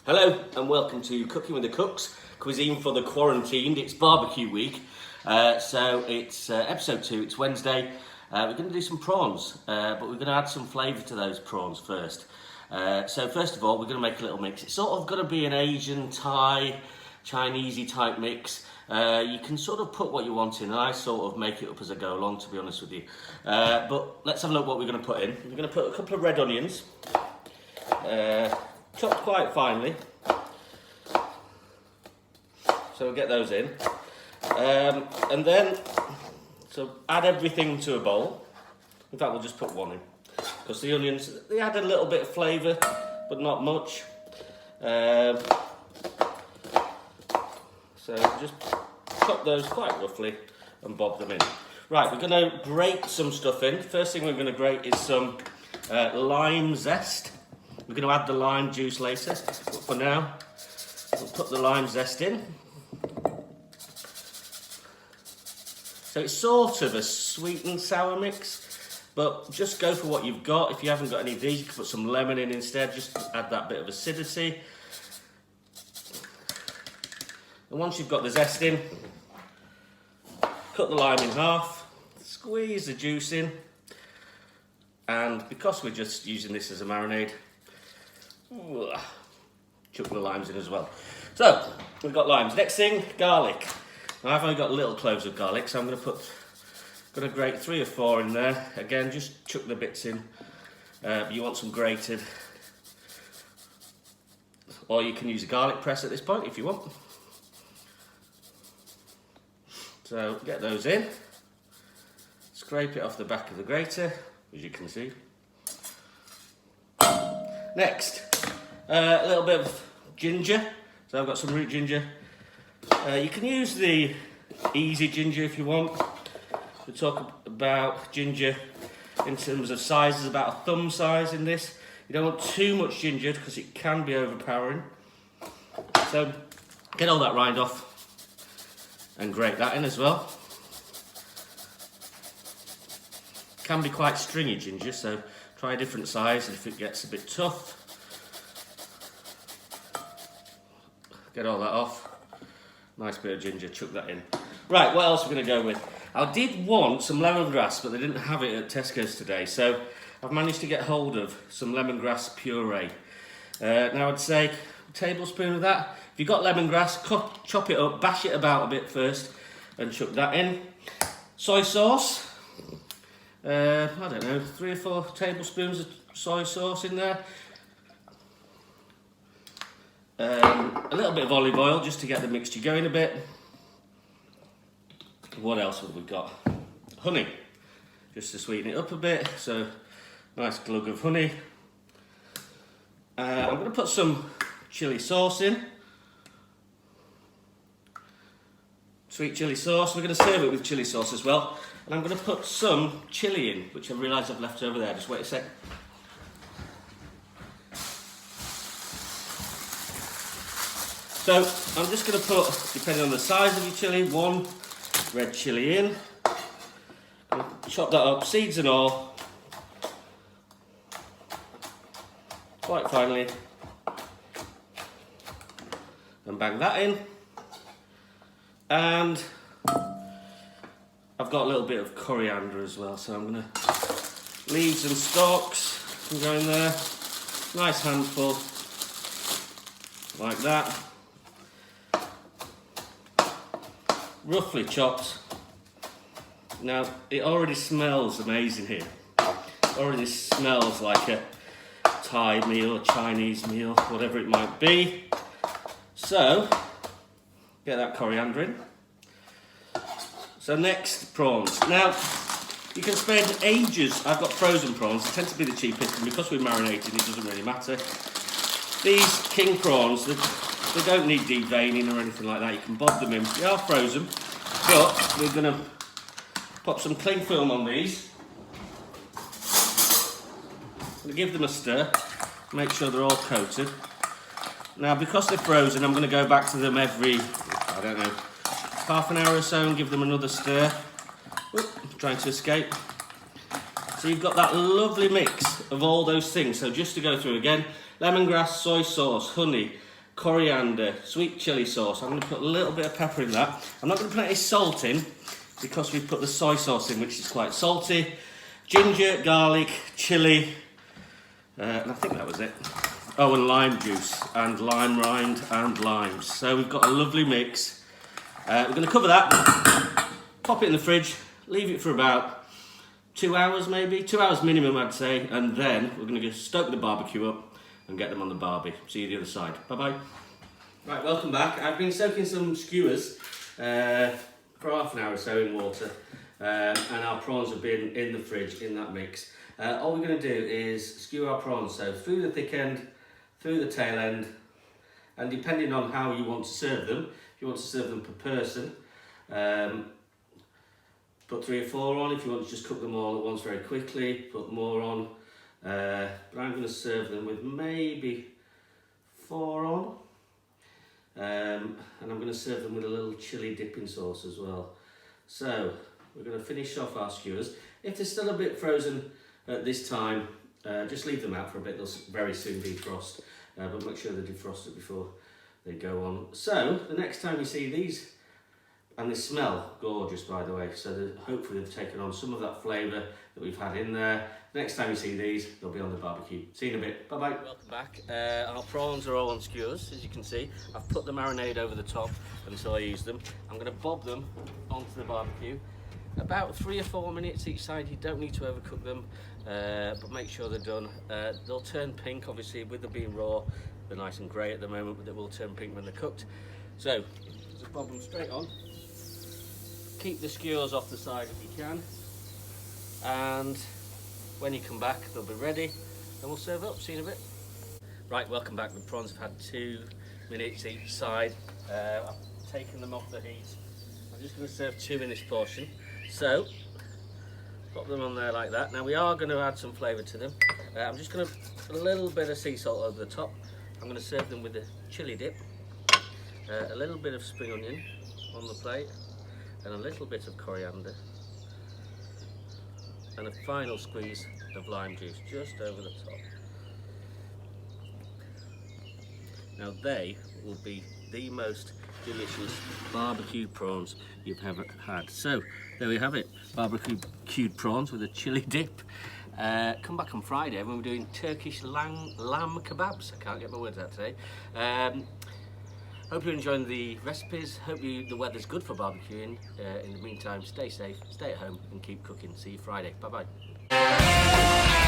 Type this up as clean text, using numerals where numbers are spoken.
Hello and welcome to Cooking with the Cooks, cuisine for the quarantined. It's barbecue week, so it's episode 2, it's Wednesday. We're going to do some prawns, but we're going to add some flavour to those prawns first. So first of all, we're going to make a little mix. It's sort of going to be an Asian, Thai, Chinesey type mix. You can sort of put what you want in, and I sort of make it up as I go along, to be honest with you. But let's have a look what we're going to put in. We're going to put a couple of red onions, chopped quite finely. So we'll get those in. And then, so add everything to a bowl. In fact, we'll just put one in. Because the onions, they add a little bit of flavour, but not much. So just chop those quite roughly and bob them in. Right, we're going to grate some stuff in. First thing we're going to grate is some lime zest. We're going to add the lime juice later, but for now, we'll put the lime zest in. So it's sort of a sweet and sour mix, but just go for what you've got. If you haven't got any of these, you can put some lemon in instead, just to add that bit of acidity. And once you've got the zest in, cut the lime in half, squeeze the juice in, and because we're just using this as a marinade, chuck the limes in as well. So, we've got limes. Next thing, garlic. Now, I've only got little cloves of garlic, so I'm going to grate 3 or 4 in there. Again, just chuck the bits in. You want some grated, or you can use a garlic press at this point if you want. So get those in, scrape it off the back of the grater, as you can see. Next, a little bit of ginger. So I've got some root ginger. You can use the easy ginger if you want. We talk about ginger in terms of sizes, about a thumb size in this. You don't want too much ginger because it can be overpowering. So get all that rind off and grate that in as well. Can be quite stringy ginger, so try a different size if it gets a bit tough. Get all that off. Nice bit of ginger, chuck that in. Right, what else are we going to go with? I did want some lemongrass, but they didn't have it at Tesco's today, so I've managed to get hold of some lemongrass puree. Now I'd say a tablespoon of that. If you've got lemongrass, chop it up, bash it about a bit first, and chuck that in. Soy sauce. I don't know, 3 or 4 tablespoons of soy sauce in there. A little bit of olive oil just to get the mixture going a bit. What else have we got? Honey, just to sweeten it up a bit. So, nice glug of honey. I'm going to put some chilli sauce in. Sweet chilli sauce. We're going to serve it with chilli sauce as well. And I'm going to put some chilli in, which I realise I've left over there. Just wait a sec. So I'm just going to put, depending on the size of your chilli, 1 red chilli in. Chop that up, seeds and all, quite finely, and bang that in. And I've got a little bit of coriander as well, so I'm going to leaves and stalks can go in there. Nice handful, like that. Roughly chopped. Now it already smells amazing here. It already smells like a Thai meal, a Chinese meal, whatever it might be. So get that coriander in. So next, prawns. Now you can spend ages. I've got frozen prawns. They tend to be the cheapest, and because we're marinated, it doesn't really matter. These king prawns, they don't need deveining or anything like that. You can bob them in. They are frozen, but we're going to pop some cling film on these. I'm going to give them a stir, make sure they're all coated. Now, because they're frozen, I'm going to go back to them every, I don't know, half an hour or so and give them another stir. Oop, trying to escape. So you've got that lovely mix of all those things. So just to go through again, lemongrass, soy sauce, honey, coriander, sweet chili sauce. I'm going to put a little bit of pepper in that. I'm not going to put any salt in because we put the soy sauce in, which is quite salty. Ginger, garlic, chili, and I think that was it. Oh, and lime juice, and lime rind, and limes. So we've got a lovely mix. We're going to cover that, pop it in the fridge, leave it for about 2 hours maybe, 2 hours minimum I'd say, and then we're going to stoke the barbecue up and get them on the barbie. See you the other side. Bye-bye. Right, welcome back. I've been soaking some skewers for half an hour or so in water, and our prawns have been in the fridge in that mix. All we're going to do is skewer our prawns, so through the thick end, through the tail end, and depending on how you want to serve them, if you want to serve them per person, put 3 or 4 on. If you want to just cook them all at once very quickly, put more on. But I'm going to serve them with maybe 4 on. And I'm going to serve them with a little chili dipping sauce as well. So we're going to finish off our skewers. If they're still a bit frozen at this time, just leave them out for a bit. They'll very soon defrost, but make sure they're defrosted before they go on. So the next time you see these, and they smell gorgeous by the way, so hopefully they've taken on some of that flavour that we've had in there. Next time you see these, they'll be on the barbecue. See you in a bit. Bye bye. Welcome back. Our prawns are all on skewers, as you can see. I've put the marinade over the top until I use them. I'm going to bob them onto the barbecue. About 3 or 4 minutes each side. You don't need to overcook them, but make sure they're done. They'll turn pink, obviously, with them being raw. They're nice and grey at the moment, but they will turn pink when they're cooked. So just bob them straight on. Keep the skewers off the side if you can, and when you come back they'll be ready and we'll serve up. See you in a bit. Right, welcome back. The prawns have had 2 minutes each side. I've taken them off the heat. I'm just going to serve 2 in this portion, so pop them on there like that. Now we are going to add some flavour to them. I'm just going to put a little bit of sea salt over the top. I'm going to serve them with a chili dip, a little bit of spring onion on the plate, and a little bit of coriander, and a final squeeze of lime juice just over the top. Now they will be the most delicious barbecue prawns you've ever had. So there we have it, barbecued prawns with a chili dip. Come back on Friday when we're doing Turkish lamb kebabs. I can't get my words out today. Hope you're enjoying the recipes. Hope the weather's good for barbecuing. In the meantime, stay safe, stay at home and keep cooking. See you Friday. Bye bye.